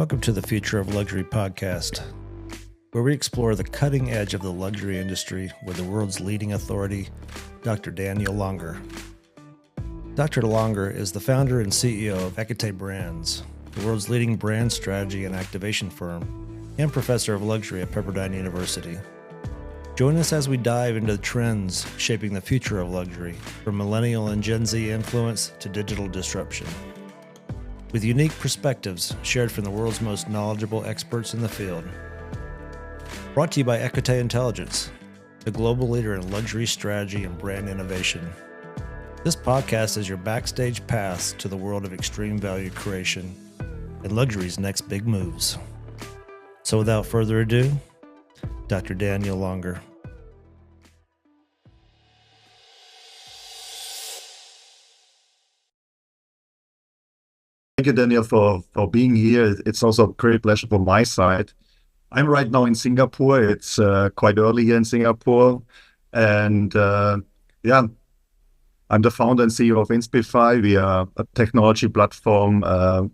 Welcome to the Future of Luxury podcast, where we explore the cutting edge of the luxury industry with the world's leading authority, Dr. Daniel Langer. Dr. Langer is the founder and CEO of Hecate Brands, the world's leading brand strategy and activation firm, and professor of luxury at Pepperdine University. Join us as we dive into the trends shaping the future of luxury, from millennial and Gen Z influence to digital disruption. With unique perspectives shared from the world's most knowledgeable experts in the field. Brought to you by Hecate Intelligence, the global leader in luxury strategy and brand innovation. This podcast is your backstage pass to the world of extreme value creation and luxury's next big moves. So without further ado, Dr. Daniel Langer. Thank you, Daniel, for being here. It's also a great pleasure from my side. I'm right now in Singapore. It's quite early here in Singapore. And I'm the founder and CEO of Inspify. We are a technology platform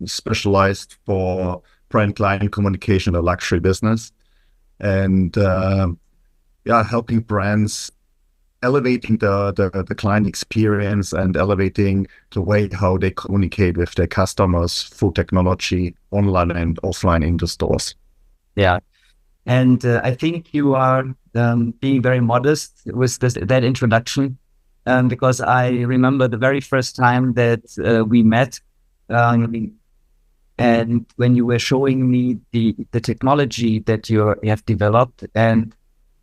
specialized for brand client communication in the luxury business. And helping brands elevating the client experience and elevating the way how they communicate with their customers through technology, online and offline in the stores. Yeah. And I think you are being very modest with that introduction, because I remember the very first time that we met, and when you were showing me the technology that you have developed and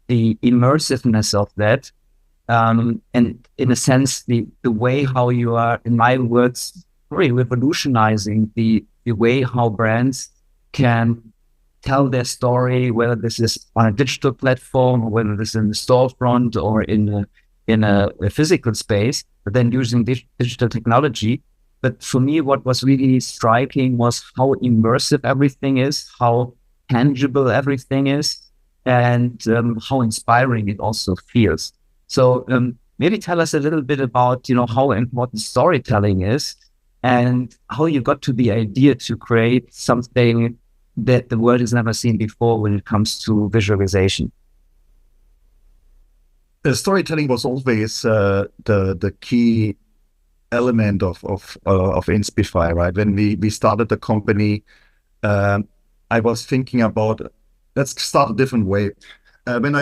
the immersiveness of that, and in a sense, the way how you are, in my words, really revolutionizing the way how brands can tell their story, whether this is on a digital platform or whether this is in the storefront or in a physical space, but then using digital technology. But for me, what was really striking was how immersive everything is, how tangible everything is, and how inspiring it also feels. So maybe tell us a little bit about, how important storytelling is and how you got to the idea to create something that the world has never seen before when it comes to visualization. The storytelling was always the key element of Inspify, right? When we started the company, I was thinking about, let's start a different way. When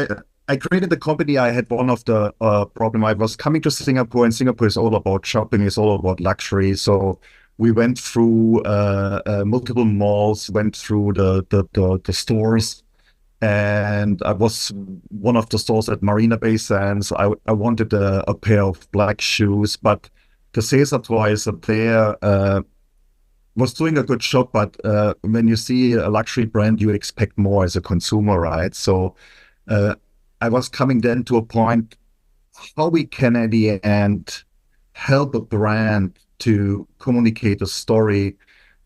I created the company, I had one of the problem. I was coming to Singapore, and Singapore is all about shopping, it's all about luxury. So we went through multiple malls, went through the stores, and I was one of the stores at Marina Bay Sands. I wanted a pair of black shoes, but the sales advisor there was doing a good job. But when you see a luxury brand, you expect more as a consumer, right? So I was coming then to a point how we can at the end help a brand to communicate a story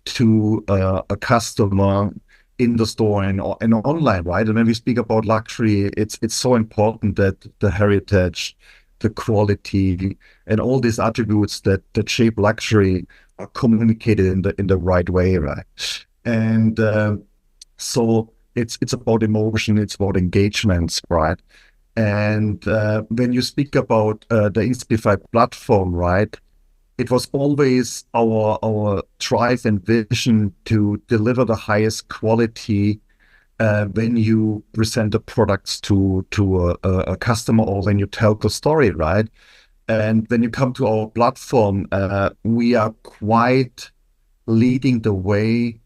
to a customer in the store and online, right? And when we speak about luxury, it's so important that the heritage, the quality, and all these attributes that shape luxury are communicated in the right way, right? And so it's about emotion, it's about engagements, right? And when you speak about the Inspify platform, right, it was always our drive and vision to deliver the highest quality when you present the products to a customer or when you tell the story, right? And when you come to our platform, we are quite leading the way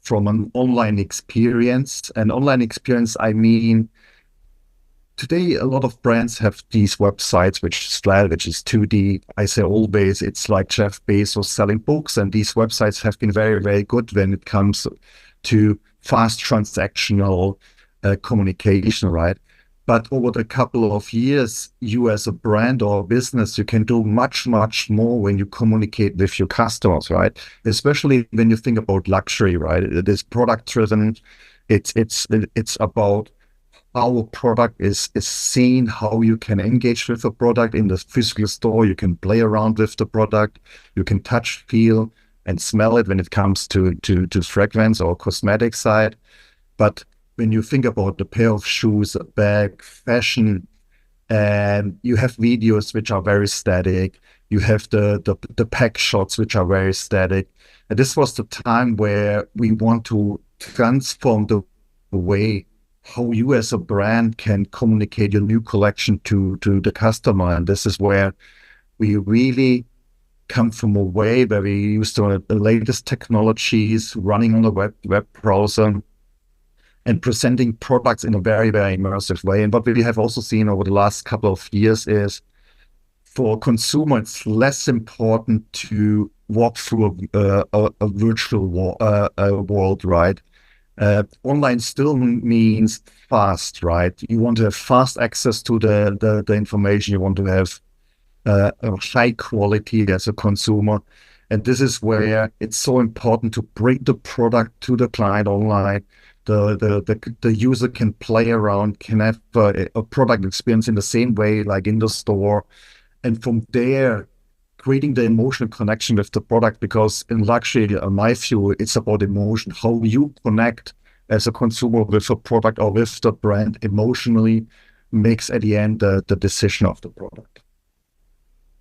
from an online experience. And online experience, I mean, today a lot of brands have these websites which is 2D. I say always, it's like Jeff Bezos selling books, and these websites have been very, very good when it comes to fast transactional communication, right? But over the couple of years, you as a brand or business, you can do much, much more when you communicate with your customers, right? Especially when you think about luxury, right? It is product driven. It's about how a product is seen, how you can engage with a product in the physical store. You can play around with the product. You can touch, feel, and smell it when it comes to fragrance or cosmetic side. But when you think about the pair of shoes, a bag, fashion, and you have videos which are very static, you have the pack shots which are very static. And this was the time where we want to transform the way how you as a brand can communicate your new collection to the customer. And this is where we really come from a way where we use the latest technologies running on the web browser and presenting products in a very, very immersive way. And what we have also seen over the last couple of years is, for consumer, it's less important to walk through a virtual world, right? Online still means fast, right? You want to have fast access to the information. You want to have a high quality as a consumer. And this is where it's so important to bring the product to the client online. The user can play around, can have a product experience in the same way like in the store. And from there, creating the emotional connection with the product, because in luxury, in my view, it's about emotion, how you connect as a consumer with a product or with the brand emotionally makes at the end the decision of the product.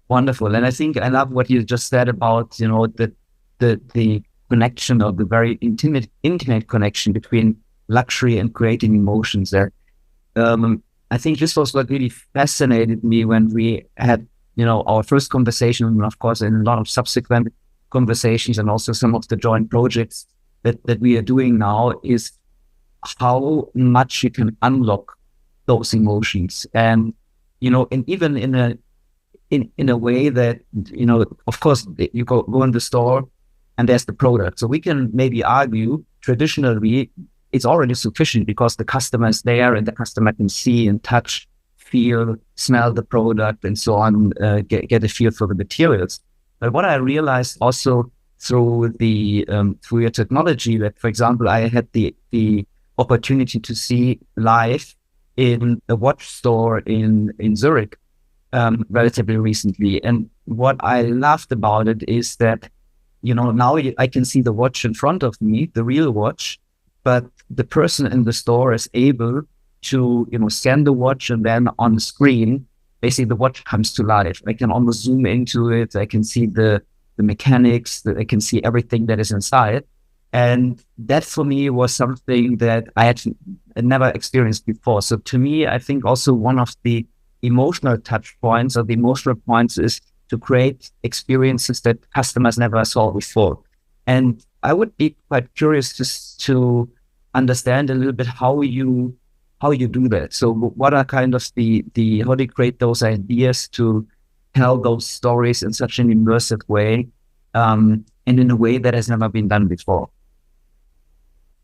Wonderful. And I think I love what you just said about, the connection, of the very intimate connection between luxury and creating emotions there. I think this was what really fascinated me when we had, our first conversation, and of course, in a lot of subsequent conversations, and also some of the joint projects that we are doing now, is how much you can unlock those emotions. And, and even in a way that, of course, you go in the store and there's the product. So we can maybe argue traditionally it's already sufficient because the customer is there and the customer can see and touch, feel, smell the product, and so on, get a feel for the materials. But what I realized also through your technology, that, for example, I had the opportunity to see live in a watch store in Zurich relatively recently. And what I loved about it is that, now I can see the watch in front of me, the real watch, but the person in the store is able to, scan the watch, and then on the screen, basically the watch comes to life. I can almost zoom into it. I can see the mechanics, I can see everything that is inside. And that for me was something that I had never experienced before. So to me, I think also one of the emotional touch points, or the emotional points, is to create experiences that customers never saw before. And I would be quite curious just to understand a little bit how you do that. So what are kind of how do you create those ideas to tell those stories in such an immersive way, and in a way that has never been done before?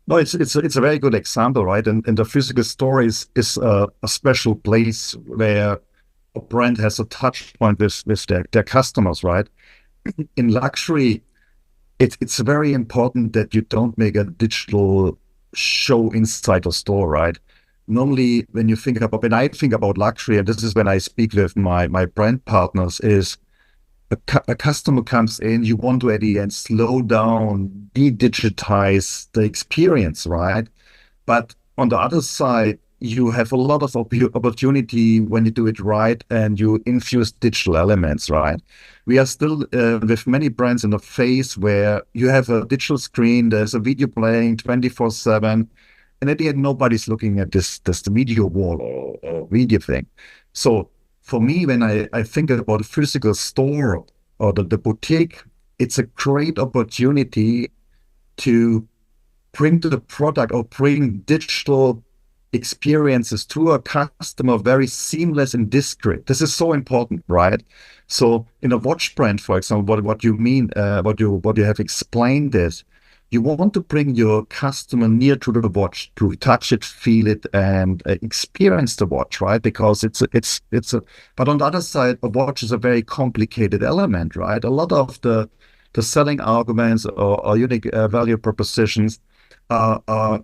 No, it's a very good example, right? And the physical store is a special place where a brand has a touch point with their customers, right? In luxury, it's very important that you don't make a digital show inside the store, right? Normally, when I think about luxury, and this is when I speak with my brand partners, is a customer comes in, you want to at the end slow down, de-digitize the experience, right? But on the other side, you have a lot of opportunity when you do it right and you infuse digital elements, right? We are still with many brands in a phase where you have a digital screen, there's a video playing 24/7, and at the end, nobody's looking at this video wall or video thing. So for me, when I think about a physical store or the boutique, it's a great opportunity to bring to the product or bring digital experiences to a customer very seamless and discreet. This is so important, right? So in a watch brand, for example, what you mean, what you have explained is, you want to bring your customer near to the watch, to touch it, feel it, and experience the watch, right? Because but on the other side, a watch is a very complicated element, right? A lot of the selling arguments or unique value propositions are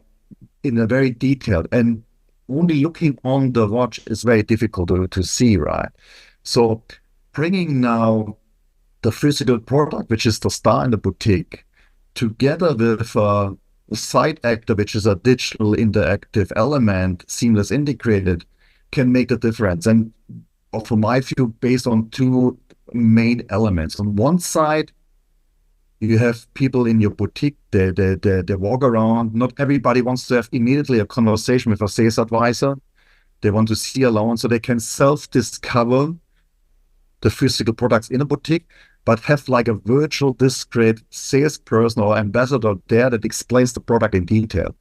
in a very detailed, and only looking on the watch is very difficult to see, right? So bringing now the physical product, which is the star in the boutique, together with a side actor, which is a digital interactive element, seamless integrated, can make the difference. And from my view, based on two main elements. On one side, you have people in your boutique, they walk around. Not everybody wants to have immediately a conversation with a sales advisor. They want to see alone, so they can self-discover the physical products in a boutique, but have like a virtual discrete salesperson or ambassador there that explains the product in detail.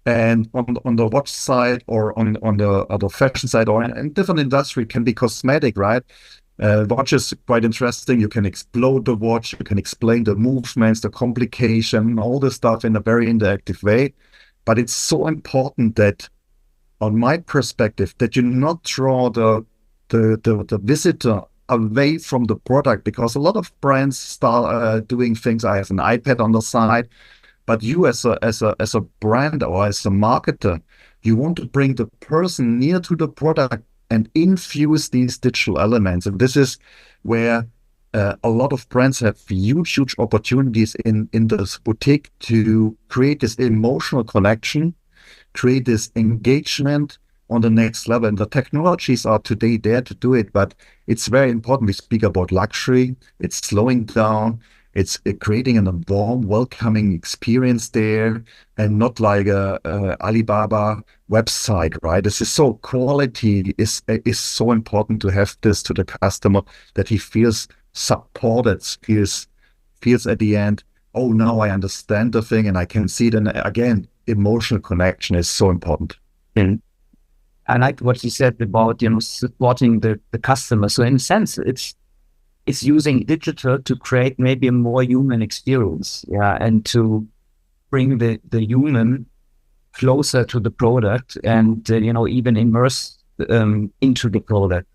And on the watch side or on the fashion side or in different industry, can be cosmetic, right? Watch is quite interesting. You can explode the watch, you can explain the movements, the complication, all the stuff in a very interactive way. But it's so important that, on my perspective, that you not draw the visitor away from the product, because a lot of brands start doing things. I have an iPad on the side, but you as a brand or as a marketer, you want to bring the person near to the product and infuse these digital elements. And this is where a lot of brands have huge opportunities in this boutique to create this emotional connection, create this engagement on the next level. And the technologies are today there to do it, but it's very important. We speak about luxury, it's slowing down, it's creating a warm, welcoming experience there, and not like a Alibaba website, right? This is so, quality is so important to have this to the customer, that he feels supported, feels at the end, oh, now I understand the thing and I can see it. And again, emotional connection is so important. Mm. I like what you said about, supporting the customer. So in a sense, it's using digital to create maybe a more human experience, and to bring the human closer to the product and, even immerse into the product.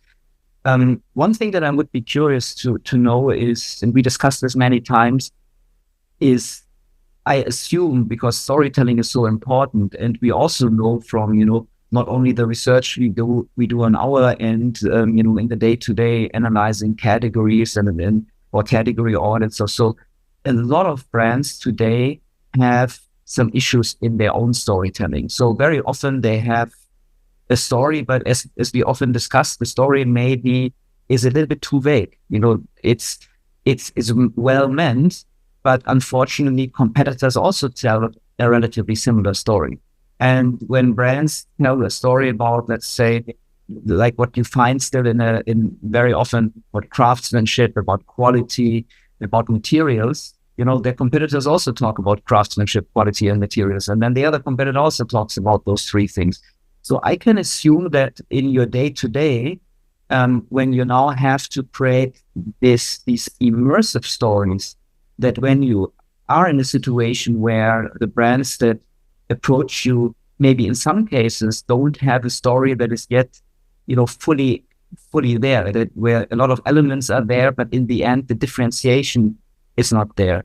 One thing that I would be curious to know is, and we discussed this many times, is I assume, because storytelling is so important, and we also know from, not only the research we do on our end, in the day-to-day analyzing categories or category audits or so, a lot of brands today have some issues in their own storytelling. So very often they have a story, but as we often discuss, the story maybe is a little bit too vague. It's well meant, but unfortunately competitors also tell a relatively similar story. And when brands tell a story about, let's say, like what you find still in very often about craftsmanship, about quality, about materials, their competitors also talk about craftsmanship, quality, and materials. And then the other competitor also talks about those three things. So I can assume that in your day-to-day, when you now have to create these immersive stories, that when you are in a situation where the brands that approach you, maybe in some cases, don't have a story that is yet, fully there, where a lot of elements are there, but in the end, the differentiation is not there.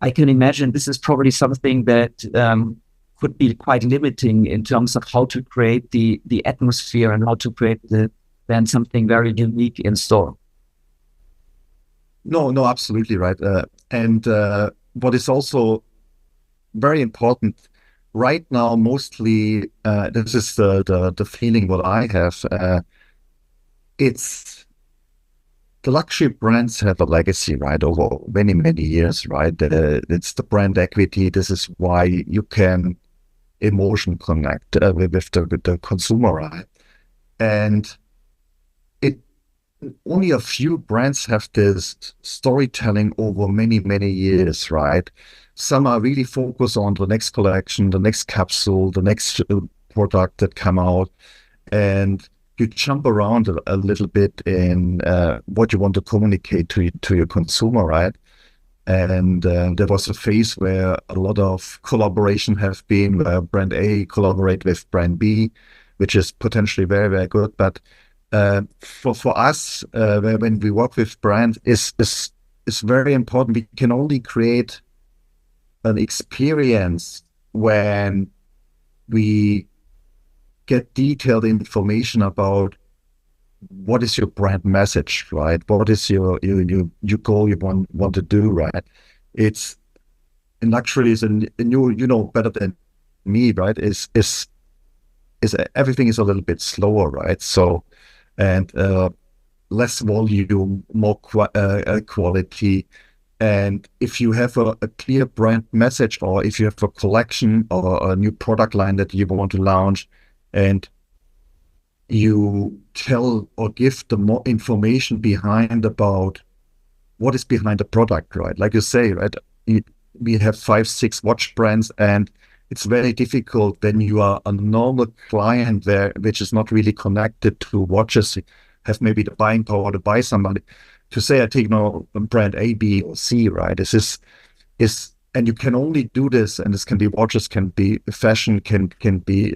I can imagine this is probably something that could be quite limiting in terms of how to create the atmosphere and how to create then something very unique in store. No, absolutely right. And what is also very important right now, mostly, this is the feeling what I have. It's the luxury brands have a legacy, right, over many years, right? It's the brand equity. This is why you can emotion connect with the consumer, right? And only a few brands have this storytelling over many years, right? Some are really focused on the next collection, the next capsule, the next product that come out, and you jump around a little bit in what you want to communicate to your consumer, right? And there was a phase where a lot of collaboration have been where brand A collaborate with brand B, which is potentially very good, but for us, when we work with brands, is very important. We can only create an experience when we get detailed information about what is your brand message, right? What is your goal you want to do, right? It's in luxury is and you know better than me, right? Is everything is a little bit slower, right? So and less volume, more quality. And if you have a clear brand message, or if you have a collection or a new product line that you want to launch, and you tell or give the more information behind about what is behind the product, right? Like you say, right? We have 5, 6 watch brands, and it's very difficult when you are a normal client there, which is not really connected to watches, have maybe the buying power to buy somebody, to say, I take no brand A, B, or C, right? This is, and you can only do this, and this can be watches, can be fashion, can be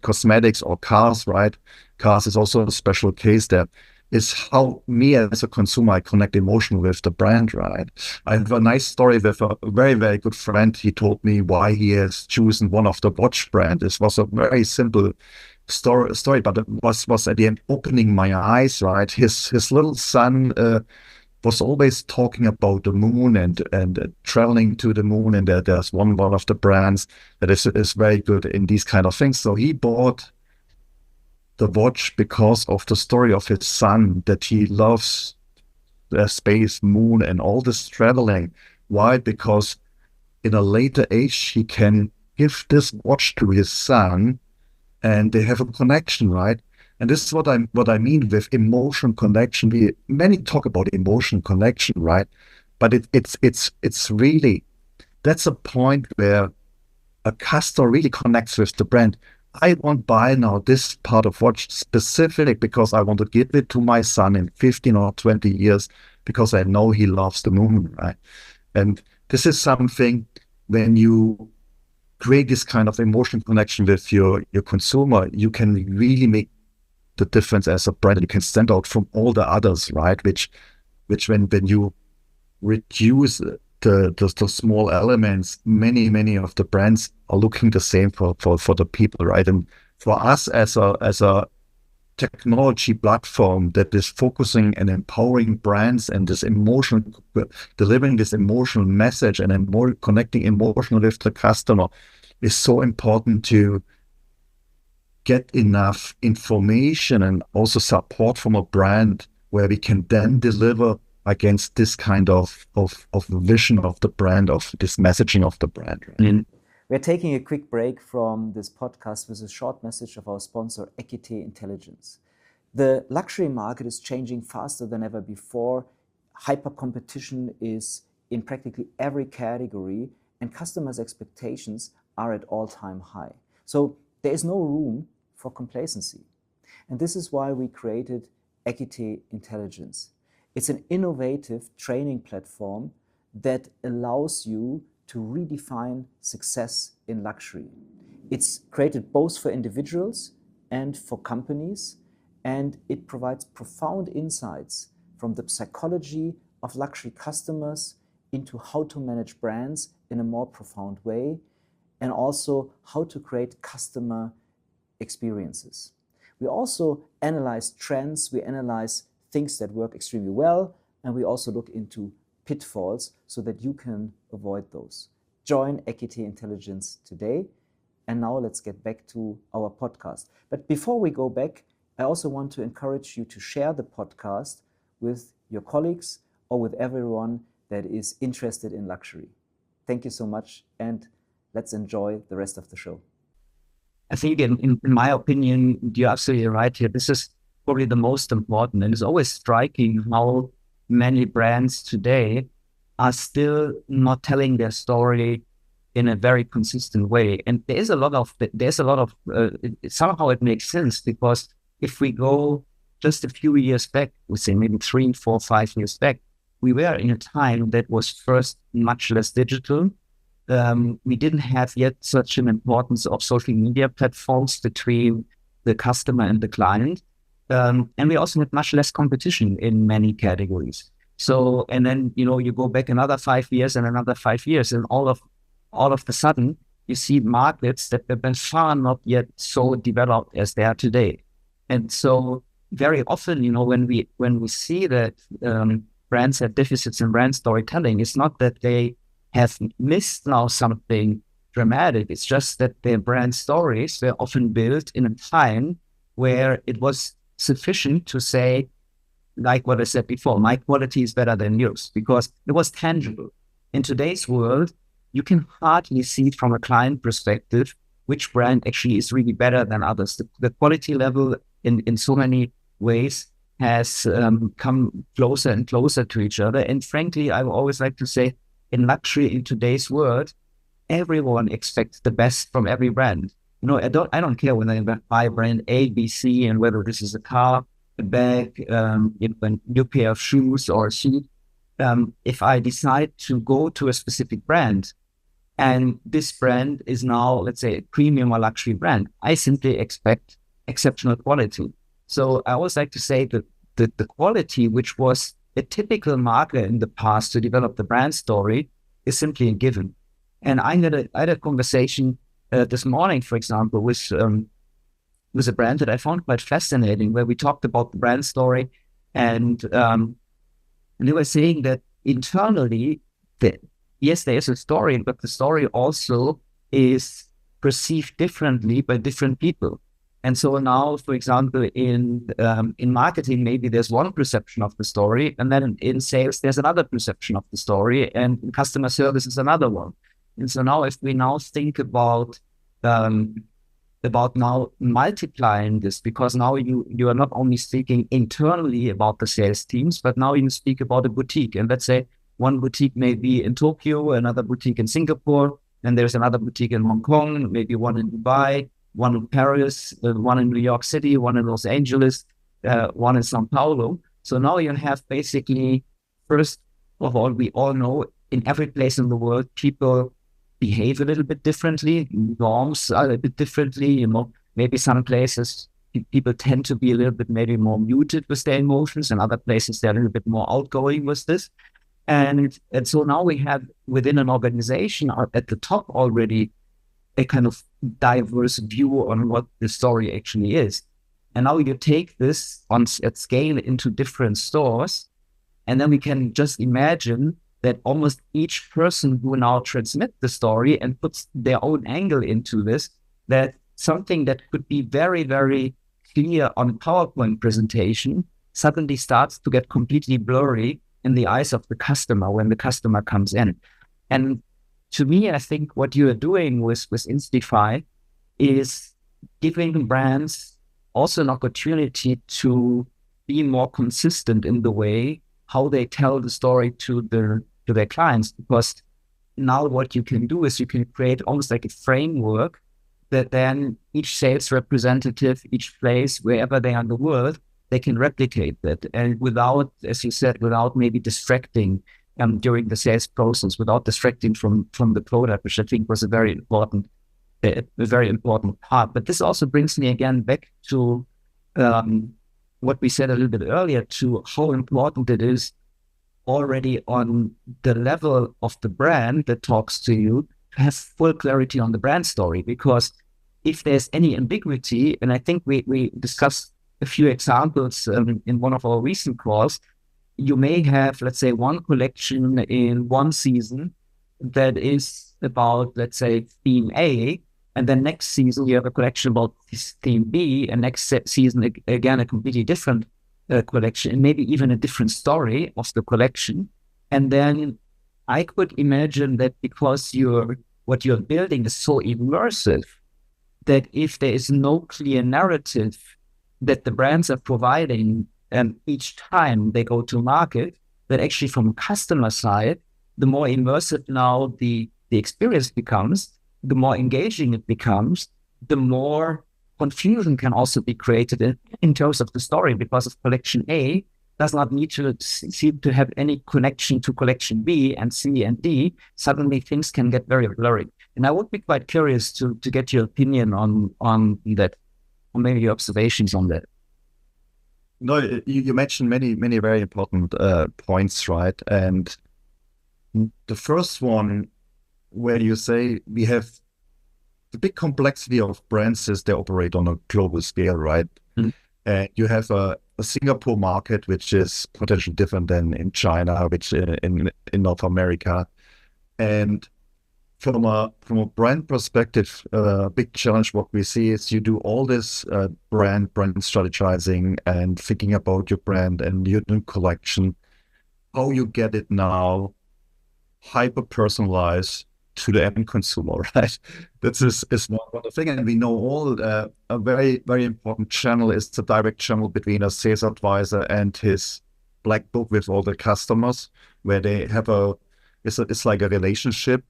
cosmetics or cars, right? Cars is also a special case there. Is how me as a consumer, I connect emotion with the brand, right? I have a nice story with a very, very good friend. He told me why he has chosen one of the watch brand. This was a very simple story, but it was at the end opening my eyes, right? His little son was always talking about the moon and traveling to the moon, and there's one of the brands that is very good in these kind of things. So he bought the watch because of the story of his son, that he loves the space, moon, and all this traveling. Why? Because in a later age, he can give this watch to his son, and they have a connection, right? And this is what I mean with emotion connection. Many talk about emotion connection, right? But it's really, that's a point where a customer really connects with the brand. I won't buy now this part of watch specific because I want to give it to my son in 15 or 20 years because I know he loves the moon, right? And this is something, when you create this kind of emotional connection with your consumer, you can really make the difference as a brand. You can stand out from all the others, right? Which when you reduce the small elements, many of the brands are looking the same for the people, right? And for us as a technology platform that is focusing and empowering brands and this emotion, delivering this emotional message and more connecting emotionally with the customer, is so important to get enough information and also support from a brand where we can then deliver against this kind of vision of the brand, of this messaging of the brand. Right? We're taking a quick break from this podcast with a short message of our sponsor, Equity Intelligence. The luxury market is changing faster than ever before. Hyper competition is in practically every category, and customers' expectations are at all-time high. So there is no room for complacency. And this is why we created Equity Intelligence. It's an innovative training platform that allows you to redefine success in luxury. It's created both for individuals and for companies, and it provides profound insights from the psychology of luxury customers into how to manage brands in a more profound way, and also how to create customer experiences. We also analyze trends, we analyze things that work extremely well, and we also look into pitfalls so that you can avoid those. Join Equity Intelligence today. And now let's get back to our podcast. But before we go back, I also want to encourage you to share the podcast with your colleagues or with everyone that is interested in luxury. Thank you so much, and let's enjoy the rest of the show. I think in my opinion, you're absolutely right here. This is probably the most important, and it's always striking how many brands today are still not telling their story in a very consistent way. And somehow it makes sense, because if we go just a few years back, we say maybe 3, 4, 5 years back, we were in a time that was first much less digital. We didn't have yet such an importance of social media platforms between the customer and the client. And we also had much less competition in many categories. So, and then, you go back another 5 years and another 5 years, and all of a sudden, you see markets that have been far not yet so developed as they are today. And so very often, when we see that brands have deficits in brand storytelling, it's not that they have missed now something dramatic. It's just that their brand stories were often built in a time where it was sufficient to say, like what I said before, my quality is better than yours, because it was tangible. In today's world, you can hardly see it from a client perspective which brand actually is really better than others. The quality level in so many ways has come closer and closer to each other. And frankly, I always like to say, in luxury in today's world, everyone expects the best from every brand. I don't care whether I buy brand A, B, C, and whether this is a car, a bag, a new pair of shoes or a suit. If I decide to go to a specific brand, and this brand is now, let's say, a premium or luxury brand, I simply expect exceptional quality. So I always like to say that the quality, which was a typical marker in the past to develop the brand story, is simply a given. And I had a conversation this morning, for example, with a brand that I found quite fascinating, where we talked about the brand story, and they were saying that internally, yes, there is a story, but the story also is perceived differently by different people. And so now, for example, in marketing, maybe there's one perception of the story, and then in sales, there's another perception of the story, and in customer service is another one. And so now, if we now think about now multiplying this, because now you are not only speaking internally about the sales teams, but now you speak about a boutique. And let's say one boutique may be in Tokyo, another boutique in Singapore, and there's another boutique in Hong Kong, maybe one in Dubai, one in Paris, one in New York City, one in Los Angeles, one in Sao Paulo. So now you have basically, first of all, we all know in every place in the world, people behave a little bit differently, norms are a bit differently, maybe some places people tend to be a little bit maybe more muted with their emotions, and other places they're a little bit more outgoing with this. And so now we have within an organization at the top already a kind of diverse view on what the story actually is. And now you take this at scale into different stores, and then we can just imagine that almost each person who now transmits the story and puts their own angle into this, that something that could be very, very clear on a PowerPoint presentation suddenly starts to get completely blurry in the eyes of the customer when the customer comes in. And to me, I think what you are doing with Instify is giving brands also an opportunity to be more consistent in the way how they tell the story to their clients. Because now what you can do is you can create almost like a framework that then each sales representative, each place, wherever they are in the world, they can replicate that. And without, as you said, without maybe distracting during the sales process, without distracting from the product, which I think was a very important part. But this also brings me again back to what we said a little bit earlier, to how important it is already on the level of the brand that talks to you to have full clarity on the brand story. Because if there's any ambiguity, and I think we discussed a few examples in one of our recent calls, you may have, let's say, one collection in one season that is about, let's say, theme A, and then next season you have a collection about this theme B, and next season, again, a completely different collection, and maybe even a different story of the collection. And then I could imagine that because what you're building is so immersive, that if there is no clear narrative that the brands are providing each time they go to market, that actually from a customer side, the more immersive now the experience becomes, the more engaging it becomes, the more confusion can also be created in terms of the story, because of collection A does not need to seem to have any connection to collection B and C and D. Suddenly things can get very blurry. And I would be quite curious to get your opinion on that, or maybe your observations on that. No, you mentioned many very important points, right? And the first one, where you say we have the big complexity of brands as they operate on a global scale, right? Mm-hmm. And you have a Singapore market, which is potentially different than in China, which in North America. And from a brand perspective, big challenge what we see is you do all this brand strategizing and thinking about your brand and your new collection, how you get it now hyper personalized to the end consumer, right? This is one thing, and we know all a very very important channel is the direct channel between a sales advisor and his black book with all the customers, where they have it's like a relationship.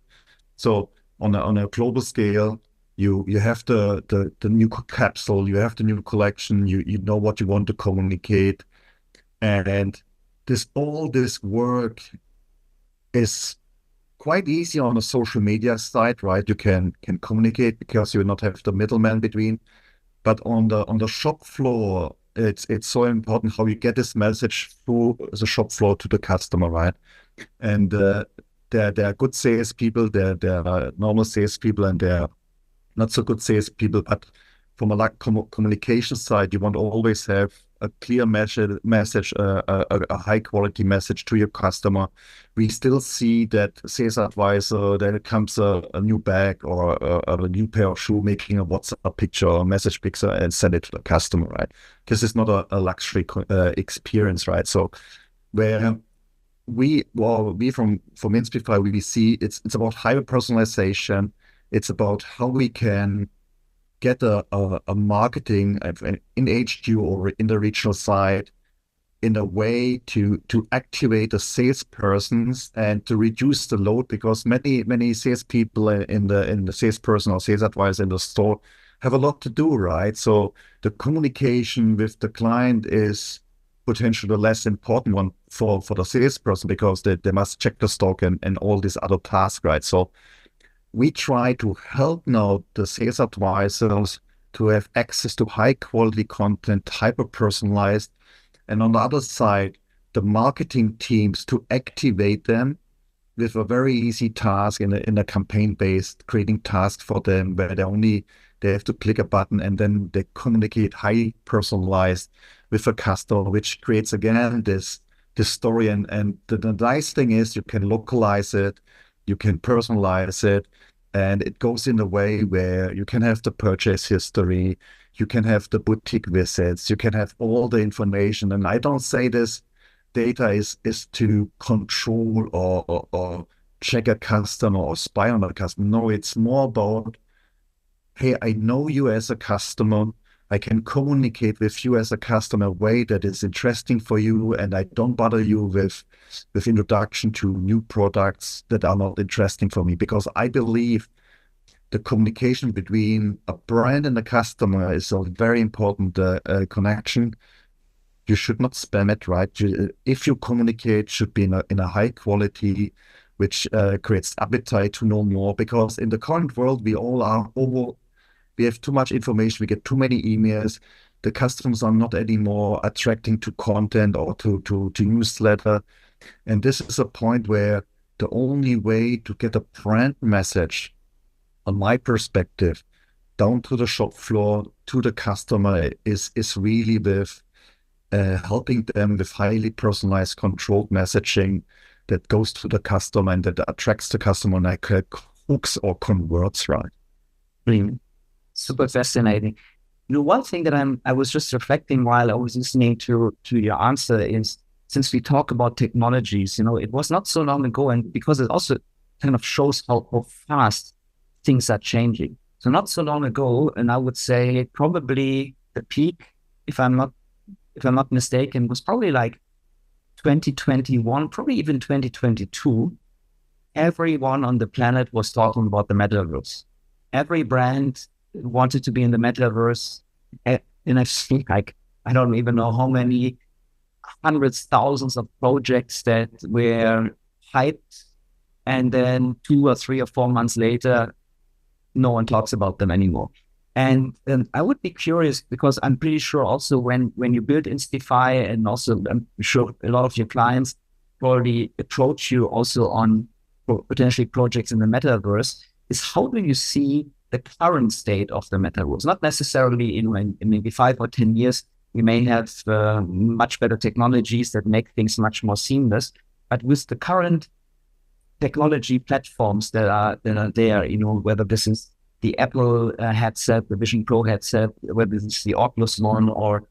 So on a global scale, you have the new capsule, you have the new collection, you know what you want to communicate, and all this work is quite easy on the social media side, right? You can communicate because you not have the middleman between. But on the shop floor, it's so important how you get this message through the shop floor to the customer, right? And there are good salespeople, there are normal salespeople, and there are not so good salespeople. But from a communication side, you want to always have a clear message, a high quality message to your customer. We still see that sales advisor, then it comes a new bag or a new pair of shoe, making a WhatsApp picture or a message picture and send it to the customer, right? This is not a luxury experience, right? So where we from Inspify, we see it's about hyper personalization. It's about how we can get a marketing in HQ or in the regional side in a way to activate the salespersons and to reduce the load, because many salespeople in the salesperson or sales advisor in the store have a lot to do, right? So the communication with the client is potentially the less important one for the salesperson, because they must check the stock and all these other tasks, right? So we try to help now the sales advisors to have access to high quality content, hyper personalized, and on the other side, the marketing teams to activate them with a very easy task in a campaign-based creating task for them, where they have to click a button and then they communicate high personalized with a customer, which creates again this story. And the nice thing is you can localize it, you can personalize it, and it goes in a way where you can have the purchase history, you can have the boutique visits, you can have all the information. And I don't say this data is to control or check a customer or spy on a customer. No, it's more about, hey, I know you as a customer, I can communicate with you as a customer in a way that is interesting for you, and I don't bother you with introduction to new products that are not interesting for me, because I believe the communication between a brand and a customer is a very important connection. You should not spam it, right? If you communicate, should be in a high quality, which creates appetite to know more, because in the current world, we have too much information, we get too many emails, the customers are not anymore attracting to content or to newsletter. And this is a point where the only way to get a brand message, on my perspective, down to the shop floor, to the customer, is really with helping them with highly personalized, controlled messaging that goes to the customer and that attracts the customer and like hooks or converts, right? Super fascinating. You know, one thing that I was just reflecting while I was listening to your answer is, since we talk about technologies, you know, it was not so long ago, and because it also kind of shows how fast things are changing. So not so long ago, and I would say probably the peak, if I'm not mistaken, was probably like 2021, probably even 2022. Everyone on the planet was talking about the metaverse. Every brand wanted to be in the metaverse, and I've seen like, I don't even know how many hundreds, thousands of projects that were hyped, and then 2 or 3 or 4 months later, no one talks about them anymore. And I would be curious, because I'm pretty sure also when you build Inspify, and also I'm sure a lot of your clients already approach you also on potentially projects in the metaverse, is how do you see the current state of the metaverse? Not necessarily in maybe 5 or 10 years, We may have much better technologies that make things much more seamless. But with the current technology platforms that are there, whether this is the Apple headset, the Vision Pro headset, whether this is the Oculus one or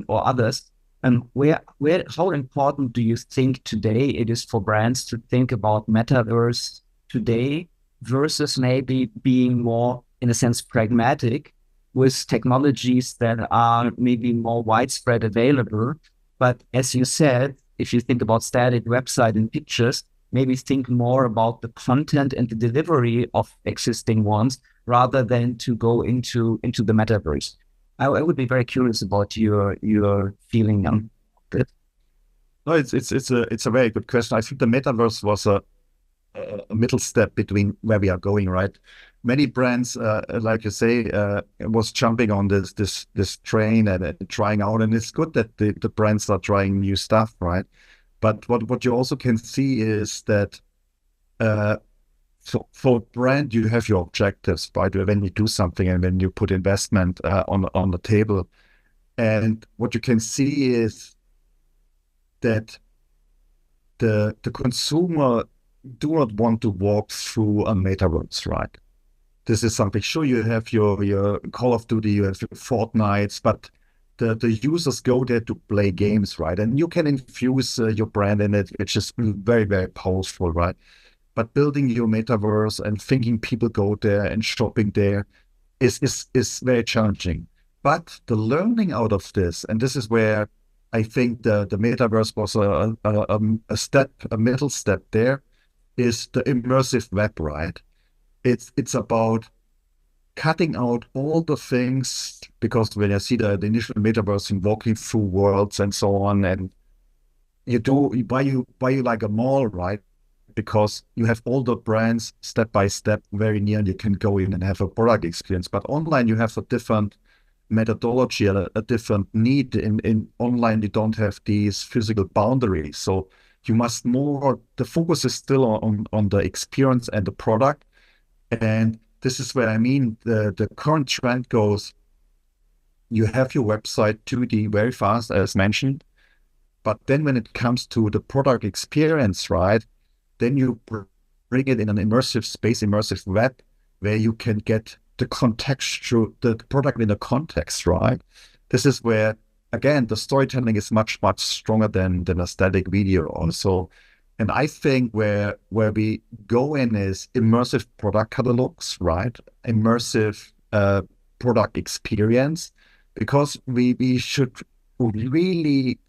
others, how important do you think today it is for brands to think about metaverse today versus maybe being more, in a sense, pragmatic with technologies that are maybe more widespread available? But as you said, if you think about static website and pictures, maybe think more about the content and the delivery of existing ones rather than to go into the metaverse. I would be very curious about your feeling on it. No, it's a very good question. I think the metaverse was a middle step between where we are going, right? Many brands, like you say, was jumping on this train and trying out, and it's good that the brands are trying new stuff, right? But what you also can see is that for a brand, you have your objectives, right? When you do something and when you put investment on the table. And what you can see is that the consumer do not want to walk through a metaverse, right? This is something, sure, you have your Call of Duty, you have your Fortnites, but the users go there to play games, right? And you can infuse your brand in it, which is very, very powerful, right? But building your metaverse and thinking people go there and shopping there is very challenging. But the learning out of this, and this is where I think the metaverse was a middle step there, is the immersive web, right? It's about cutting out all the things, because when I see the initial metaverse in walking through worlds and so on, and you buy like a mall, right? Because you have all the brands step by step very near, and you can go in and have a product experience. But online, you have a different methodology, a different need. In online, you don't have these physical boundaries. So you must the focus is still on the experience and the product. And this is where the current trend goes, you have your website 2D very fast, as mentioned. But then when it comes to the product experience, right, then you bring it in an immersive space, immersive web, where you can get the product in a context, right? This is where, again, the storytelling is much, much stronger than a static video also. And I think where we go in is immersive product catalogs, right? Immersive product experience, because we should really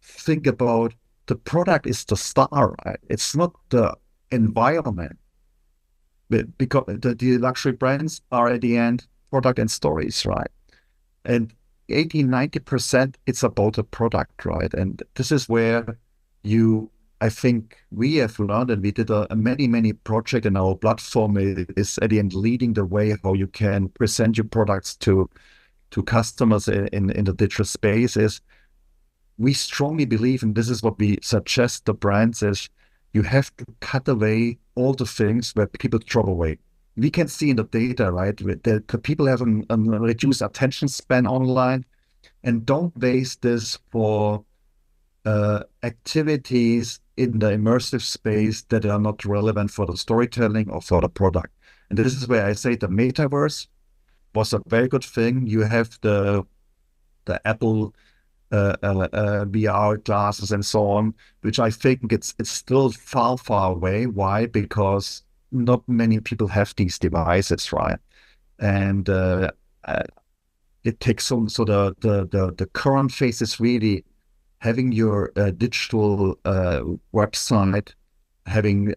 think about the product is the star, right? It's not the environment. Because the luxury brands are at the end product and stories, right? And 80-90% it's about the product, right? And this is where I think we have learned, and we did many projects, and our platform is at the end leading the way how you can present your products to customers in the digital space. Is we strongly believe, and this is what we suggest the brands, is you have to cut away all the things where people throw away. We can see in the data, right, that the people have a reduced attention span online, and don't waste this for activities in the immersive space that are not relevant for the storytelling or for the product. And this is where I say the metaverse was a very good thing. You have the Apple VR glasses and so on, which I think it's still far away. Why? Because not many people have these devices, right? And it takes so the current phase is really having your digital website, having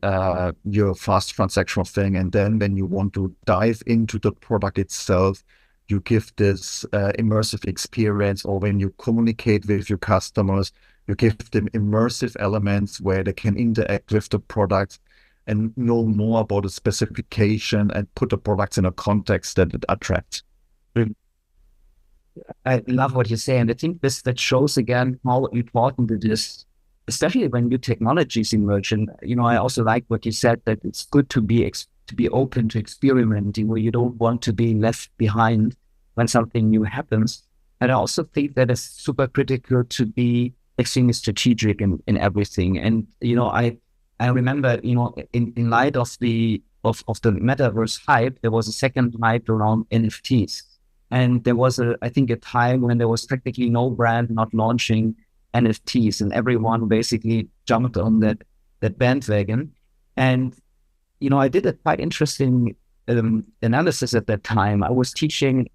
your fast transactional thing, and then when you want to dive into the product itself, you give this immersive experience, or when you communicate with your customers, you give them immersive elements where they can interact with the product and know more about the specification and put the products in a context that it attracts. I love what you say, and I think that shows again how important it is, especially when new technologies emerge. And I also like what you said, that it's good to be open to experimenting, where you don't want to be left behind when something new happens. And I also think that it's super critical to be extremely strategic in everything. And, I remember, in light of the metaverse hype, there was a second hype around NFTs. And there was I think a time when there was practically no brand not launching NFTs, and everyone basically jumped on that bandwagon. And, I did a quite interesting analysis at that time. I was teaching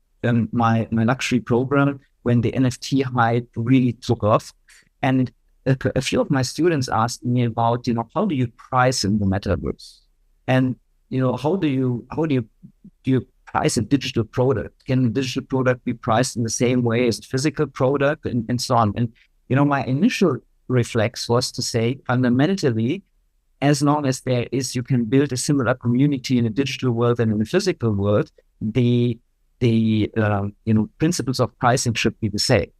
my luxury program when the NFT hype really took off. And a few of my students asked me about, how do you price in the metaverse? And, how do you price a digital product? Can a digital product be priced in the same way as a physical product, and so on? And, my initial reflex was to say, fundamentally, as long as you can build a similar community in a digital world and in the physical world, the principles of pricing should be the same.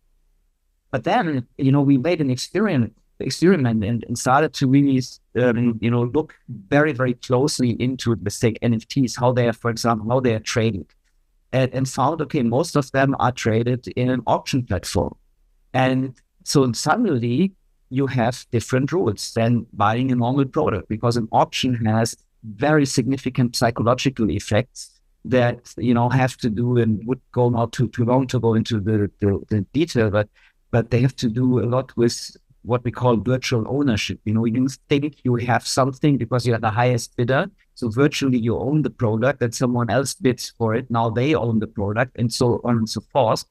But then, we made an experiment and started to really, look very, very closely into the say NFTs, how they are traded, and found, okay, most of them are traded in an auction platform. And so suddenly you have different rules than buying a normal product, because an auction has very significant psychological effects that, have to do, and would go not too long to go into the detail, but they have to do a lot with what we call virtual ownership. You think you have something because you're the highest bidder. So virtually you own the product and someone else bids for it. Now they own the product, and so on and so forth.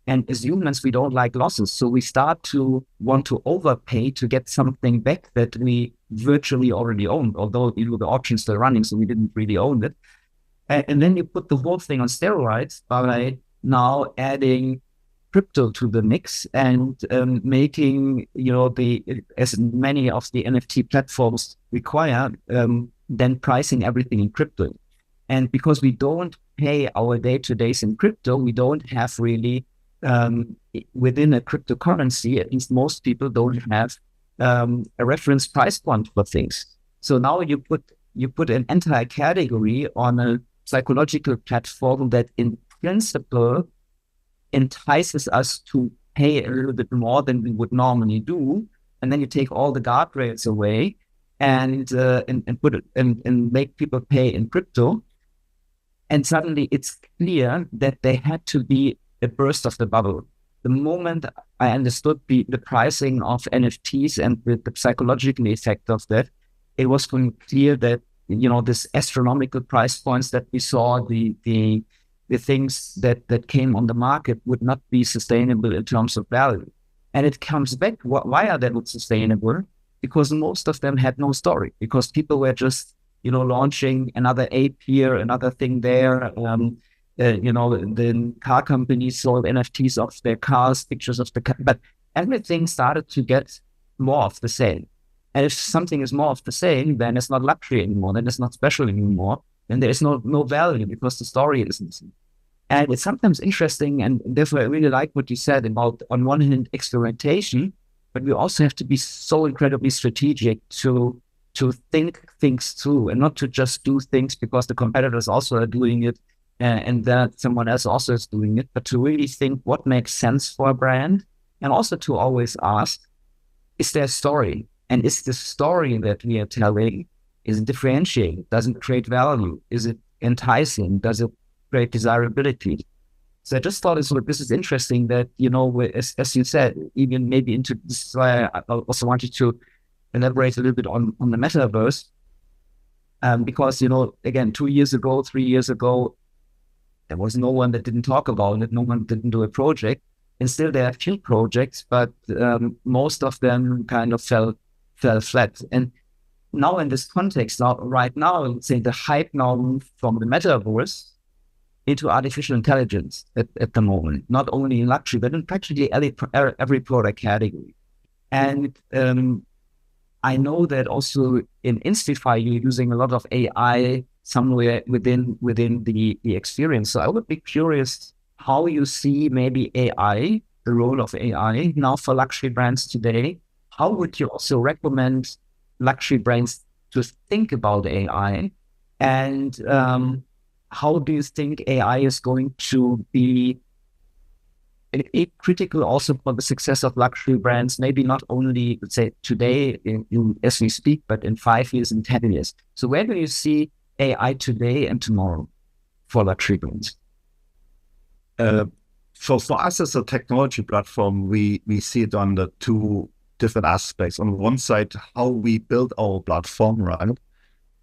And as humans, we don't like losses. So we start to want to overpay to get something back that we virtually already owned, although, the auction's still running, so we didn't really own it. And then you put the whole thing on steroids by now adding crypto to the mix and making, as many of the NFT platforms require, then pricing everything in crypto. And because we don't pay our day-to-days in crypto, we don't have really, within a cryptocurrency, at least most people don't have a reference price point for things. So now you put an entire category on a psychological platform that in principle entices us to pay a little bit more than we would normally do, and then you take all the guardrails away and put it and make people pay in crypto, and suddenly it's clear that there had to be a burst of the bubble. The moment I understood the pricing of NFTs and the psychological effect of that, it was clear that this astronomical price points that we saw, the things that came on the market would not be sustainable in terms of value. And it comes back, why are they not sustainable? Because most of them had no story, because people were just, launching another ape here, another thing there. The car companies sold NFTs of their cars, pictures of the car, but everything started to get more of the same. And if something is more of the same, then it's not luxury anymore, then it's not special anymore, and there is no value because the story isn't. And it's sometimes interesting, and therefore I really like what you said about, on one hand, experimentation, but we also have to be so incredibly strategic to think things through, and not to just do things because the competitors also are doing it and that someone else also is doing it, but to really think what makes sense for a brand, and also to always ask, is there a story? And is the story that we are telling, is it differentiating? Does it create value? Is it enticing? Does it create desirability? So I just thought this is interesting that, as you said, even maybe into this is why I also wanted to elaborate a little bit on the metaverse. Because, again, 2 years ago, 3 years ago, there was no one that didn't talk about it. No one didn't do a project. And still there are a few projects, but most of them kind of fell flat. And now in this context, right now, let's say the hype now moved from the metaverse into artificial intelligence at the moment, not only in luxury, but in practically every product category. And I know that also in Inspify, you're using a lot of AI somewhere within the experience. So I would be curious how you see maybe AI, the role of AI now for luxury brands today. How would you also recommend luxury brands to think about AI? And how do you think AI is going to be critical also for the success of luxury brands, maybe not only, let's say, today as we speak, but in 5 years and 10 years. So where do you see AI today and tomorrow for luxury brands? For us as a technology platform, we see it on the two different aspects. On one side, how we build our platform, right?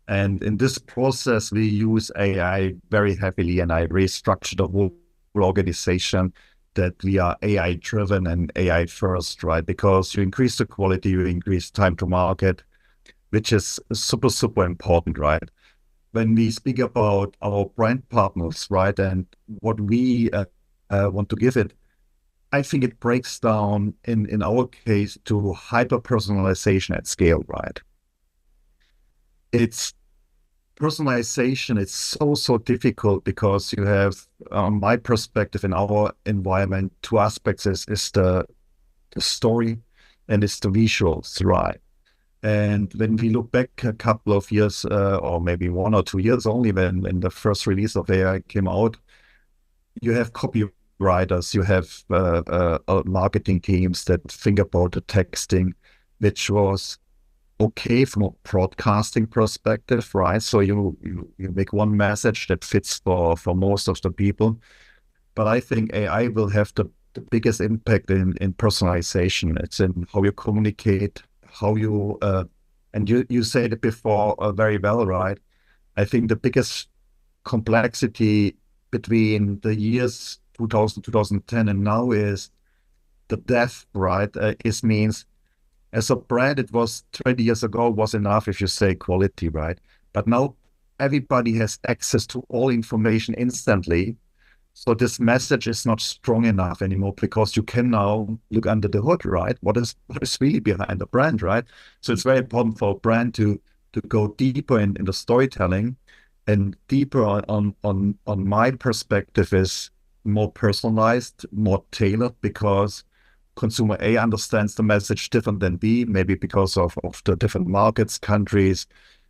And in this process, we use AI very heavily, and I restructured the whole organization that we are AI driven and AI first, right? Because you increase the quality, you increase time to market, which is super, super important, right? When we speak about our brand partners, right, and what we want to give it, I think it breaks down in our case to hyper-personalization at scale, right? It's personalization. It's so difficult because you have, on my perspective, in our environment, two aspects is the story and it's the visuals, right? And when we look back a couple of years, or maybe 1 or 2 years only, when the first release of AI came out, you have copywriters, you have marketing teams that think about the texting, which was okay from a broadcasting perspective, right? So you make one message that fits for most of the people. But I think AI will have the biggest impact in personalization. It's in how you communicate, how you, and you said it before very well, right? I think the biggest complexity between the years 2000, 2010 and now is the depth, right? It means as a brand, it was 20 years ago was enough if you say quality, right? But now everybody has access to all information instantly. So this message is not strong enough anymore because you can now look under the hood, right? What is really behind the brand, right? So it's very important for a brand to go deeper in the storytelling, and deeper on my perspective is more personalized, more tailored, because consumer A understands the message different than B, maybe because of the different markets, countries,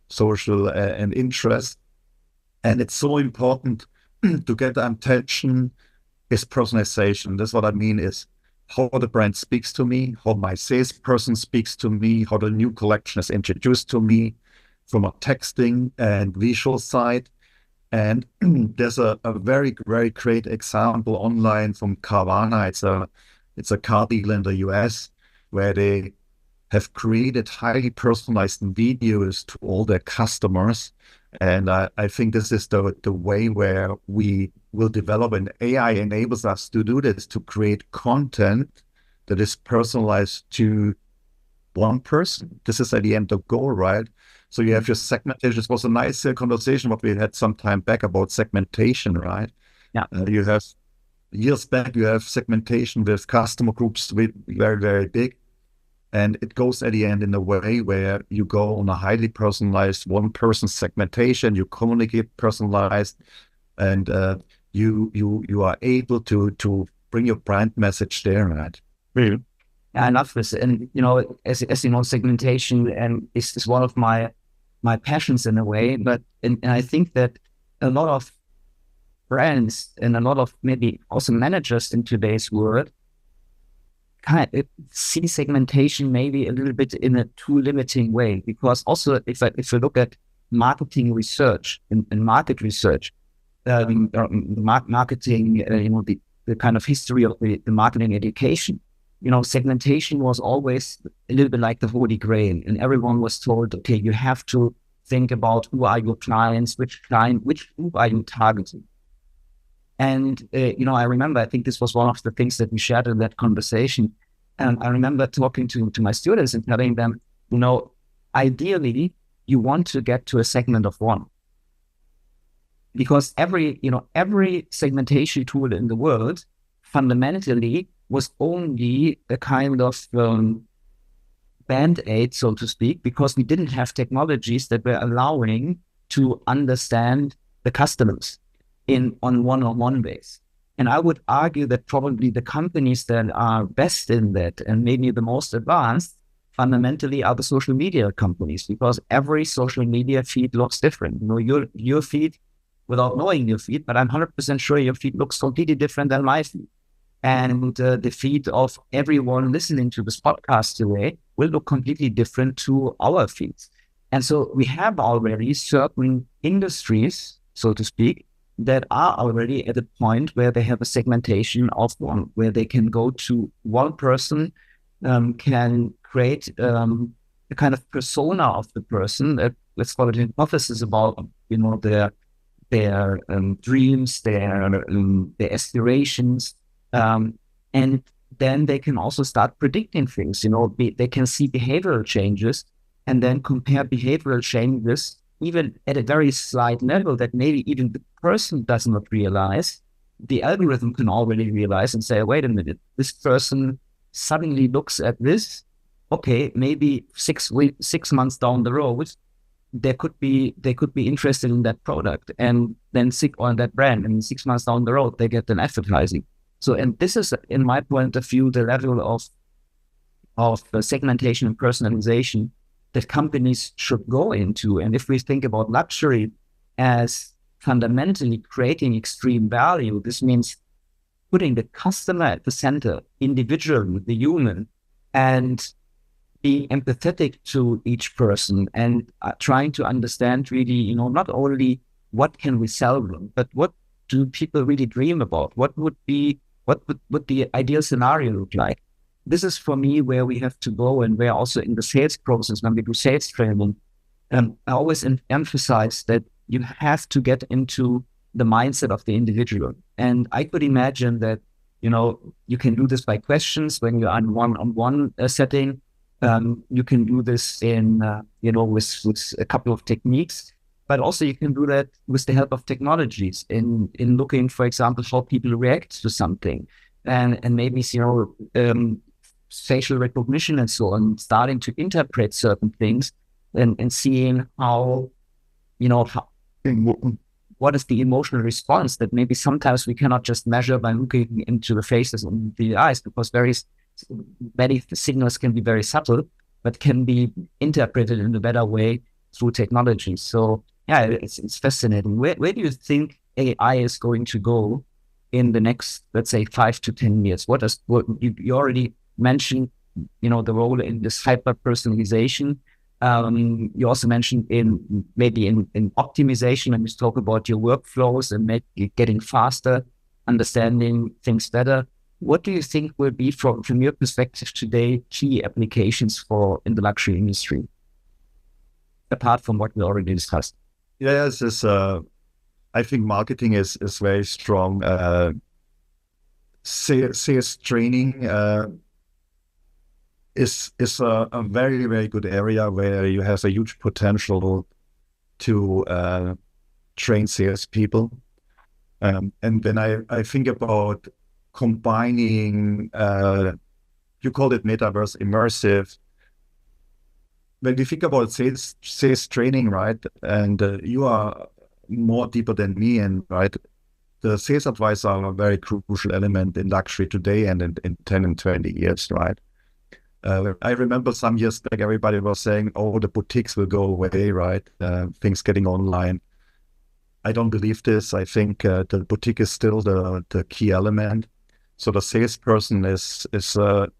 social and interest. And it's so important to get the attention is personalization. That's what I mean is how the brand speaks to me, how my salesperson speaks to me, how the new collection is introduced to me from a texting and visual side. And there's a very, very great example online from Carvana. It's a car dealer in the US where they have created highly personalized videos to all their customers. And I think this is the way where we will develop, and AI enables us to do this, to create content that is personalized to one person. This is at the end the goal, right? So you have your segmentation. This was a nice conversation what we had some time back about segmentation, right? Yeah. You have years back, you have segmentation with customer groups with very, very big. And it goes at the end in a way where you go on a highly personalized one-person segmentation, you communicate personalized, and you are able to bring your brand message there, right? Yeah, I love this. And, as you know, segmentation is one of my passions in a way. But and I think that a lot of brands and a lot of maybe also managers in today's world kind of see segmentation maybe a little bit in a too limiting way, because also if you look at marketing research and market research, marketing, the kind of history of the marketing education, segmentation was always a little bit like the Holy Grail, and everyone was told, okay, you have to think about who are your clients, which group are you targeting. And, I remember, I think this was one of the things that we shared in that conversation. And I remember talking to my students and telling them, ideally, you want to get to a segment of one. Because every segmentation tool in the world fundamentally was only a kind of band-aid, so to speak, because we didn't have technologies that were allowing to understand the customers on one-on-one base. And I would argue that probably the companies that are best in that and maybe the most advanced fundamentally are the social media companies, because every social media feed looks different. Your feed, without knowing your feed, but I'm 100% sure your feed looks completely different than my feed. And the feed of everyone listening to this podcast today will look completely different to our feeds. And so we have already certain industries, so to speak, that are already at a point where they have a segmentation of one, where they can go to one person, can create a kind of persona of the person, let's call it an hypothesis about, their dreams, their aspirations, and then they can also start predicting things. They can see behavioral changes and then compare behavioral changes even at a very slight level that maybe even the person does not realize. The algorithm can already realize and say, wait a minute, this person suddenly looks at this. Okay, maybe 6 months down the road, they could be interested in that product and then on that brand. And 6 months down the road, they get an advertising. So, and this is, in my point of view, the level of segmentation and personalization that companies should go into. And if we think about luxury as fundamentally creating extreme value, this means putting the customer at the center, individually, the human, and being empathetic to each person and trying to understand really, not only what can we sell them, but what do people really dream about? What would the ideal scenario look like? This is for me where we have to go, and where also in the sales process, when we do sales training, I always emphasize that you have to get into the mindset of the individual. And I could imagine that, you can do this by questions when you're on one-on-one setting. You can do this in, with a couple of techniques, but also you can do that with the help of technologies in looking, for example, how people react to something, and maybe, facial recognition and so on, starting to interpret certain things and seeing what is the emotional response that maybe sometimes we cannot just measure by looking into the faces and the eyes, because many signals can be very subtle, but can be interpreted in a better way through technology. So yeah, it's fascinating. Where do you think AI is going to go in the next, let's say, 5 to 10 years? What you already mentioned, the role in this hyper-personalization. You also mentioned in optimization, and you talk about your workflows and getting faster, understanding things better. What do you think will be, from your perspective today, key applications in the luxury industry, apart from what we already discussed? Yes, I think marketing is very strong. Sales training is a very, very good area where you have a huge potential to train salespeople. And then I think about combining, you called it metaverse, immersive. When we think about sales training, right, and you are more deeper than me, and right, the sales advisors are a very crucial element in luxury today and in 10 and 20 years, right? I remember some years back, everybody was saying, oh, the boutiques will go away, right? Things getting online. I don't believe this. I think the boutique is still the key element. So the salesperson is the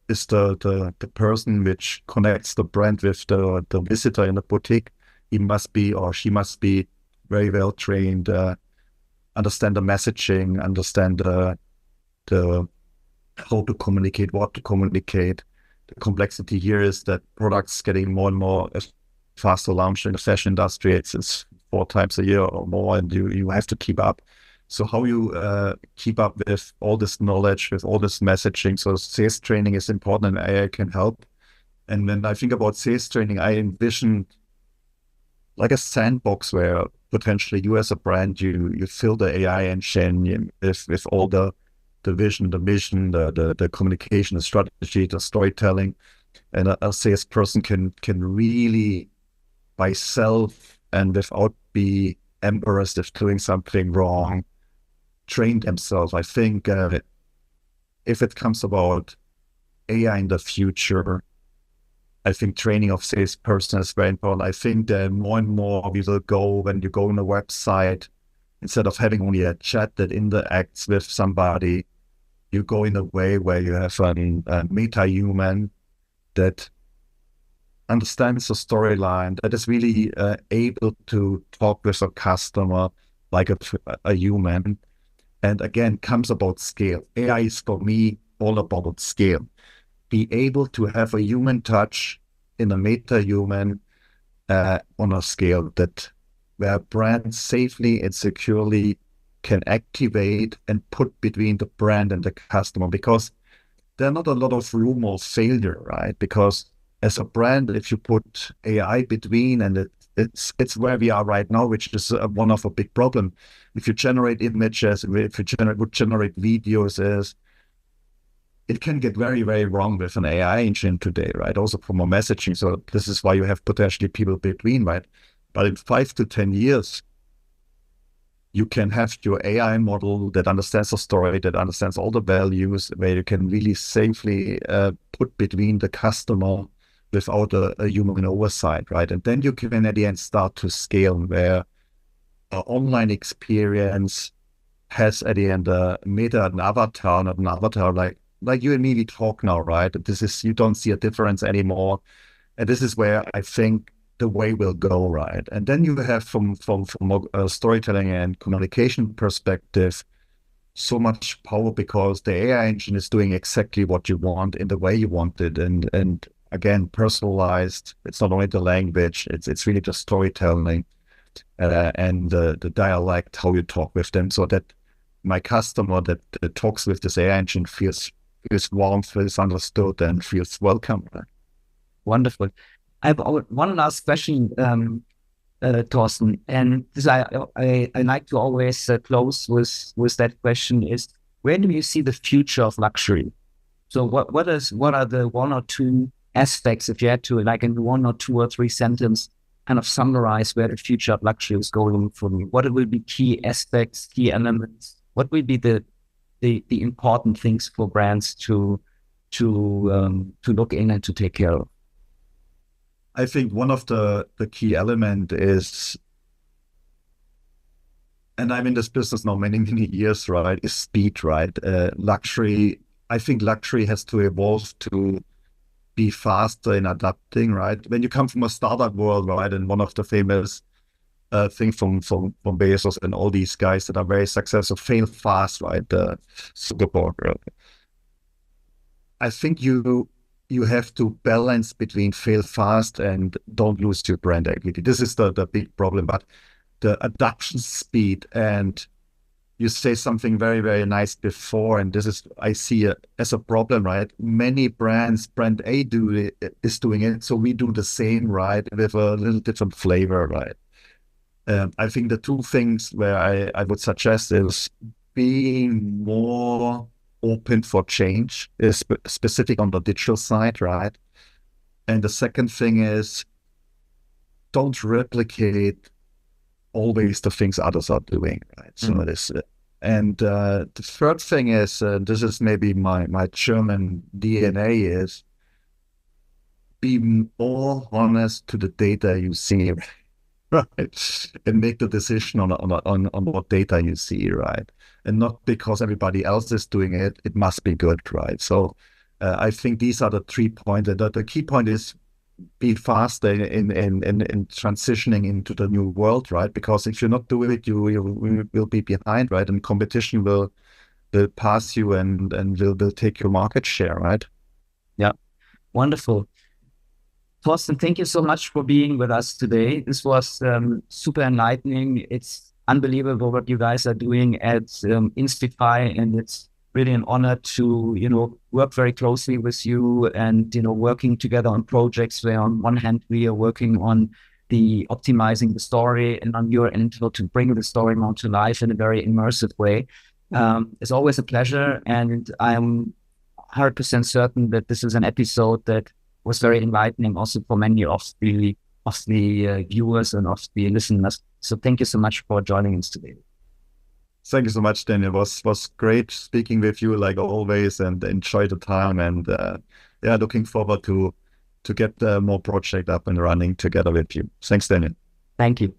person which connects the brand with the visitor in the boutique. He must be, or she must be, very well trained, understand the messaging, understand the how to communicate, what to communicate. The complexity here is that products getting more and more faster launched in the fashion industry. It's 4 times a year or more, and you have to keep up. So how you keep up with all this knowledge, with all this messaging. So sales training is important, and AI can help. And when I think about sales training, I envision like a sandbox where potentially you as a brand, you fill the AI engine with all the vision, the mission, the communication, the strategy, the storytelling, and a salesperson can really, by self and without be embarrassed if doing something wrong, train themselves. I think if it comes about AI in the future, I think training of salesperson is very important. I think that more and more we will go, when you go on a website, instead of having only a chat that interacts with somebody, you go in a way where you have a meta-human that understands the storyline, that is really able to talk with a customer like a human. And again, comes about scale. AI is for me all about scale. Be able to have a human touch in a meta-human on a scale that where brands safely and securely can activate and put between the brand and the customer, because there are not a lot of room or failure, right? Because as a brand, if you put AI between, and it's where we are right now, which is one of a big problem. If you generate images, if you generate videos, it can get very, very wrong with an AI engine today, right? Also from a messaging. So this is why you have potentially people between, right? But in 5 to 10 years, you can have your AI model that understands the story, that understands all the values, where you can really safely put between the customer without a human oversight, right? And then you can at the end start to scale where an online experience has at the end an avatar, not an avatar like you and me, we talk now, right? This is, you don't see a difference anymore. And this is where I think the way will go, right? And then you have from a storytelling and communication perspective, so much power, because the AI engine is doing exactly what you want in the way you want it. And again, personalized. It's not only the language, it's really the storytelling and the dialect, how you talk with them, so that my customer that talks with this AI engine feels warm, feels understood, and feels welcome. Wonderful. I have one last question, Thorsten, and this I like to always close with that question: is where do you see the future of luxury? So what are the one or two aspects, if you had to, like in 1 or 2 or 3 sentences, kind of summarize where the future of luxury is going for me? What will be key aspects, key elements? What will be the important things for brands to look in and to take care of? I think one of the key element is, and I'm in this business now many, many years, right, is speed, right? Luxury, I think luxury has to evolve to be faster in adapting, right? When you come from a startup world, right, and one of the famous things from Bezos and all these guys that are very successful, fail fast, right? Zuckerberg. I think you have to balance between fail fast and don't lose your brand equity. This is the big problem. But the adoption speed, and you say something very, very nice before, and this is, I see it as a problem, right? Many brands, brand A is doing it, so we do the same, right, with a little different flavor, right? I think the two things where I would suggest is being more open for change, is specific on the digital side, right? And the second thing is, don't replicate always the things others are doing, right? So this, and the third thing is, this is maybe my German DNA, is be more honest to the data you see, right? And make the decision on what data you see, right? And not because everybody else is doing it, it must be good, right? So I think these are the 3 points. The key point is be faster in transitioning into the new world, right? Because if you're not doing it, you will be behind, right? And competition will pass you and will take your market share, right? Yeah, wonderful. Thorsten, thank you so much for being with us today. This was super enlightening. It's unbelievable what you guys are doing at Inspify, and it's really an honor to, work very closely with you and, working together on projects where on one hand we are working on the optimizing the story, and on your end to bring the story more to life in a very immersive way. It's always a pleasure, and I'm 100% certain that this is an episode that was very enlightening also for many of the viewers and of the listeners. So thank you so much for joining us today. Thank you so much, Daniel. It was great speaking with you like always, and enjoy the time. And looking forward to get more project up and running together with you. Thanks, Daniel. Thank you.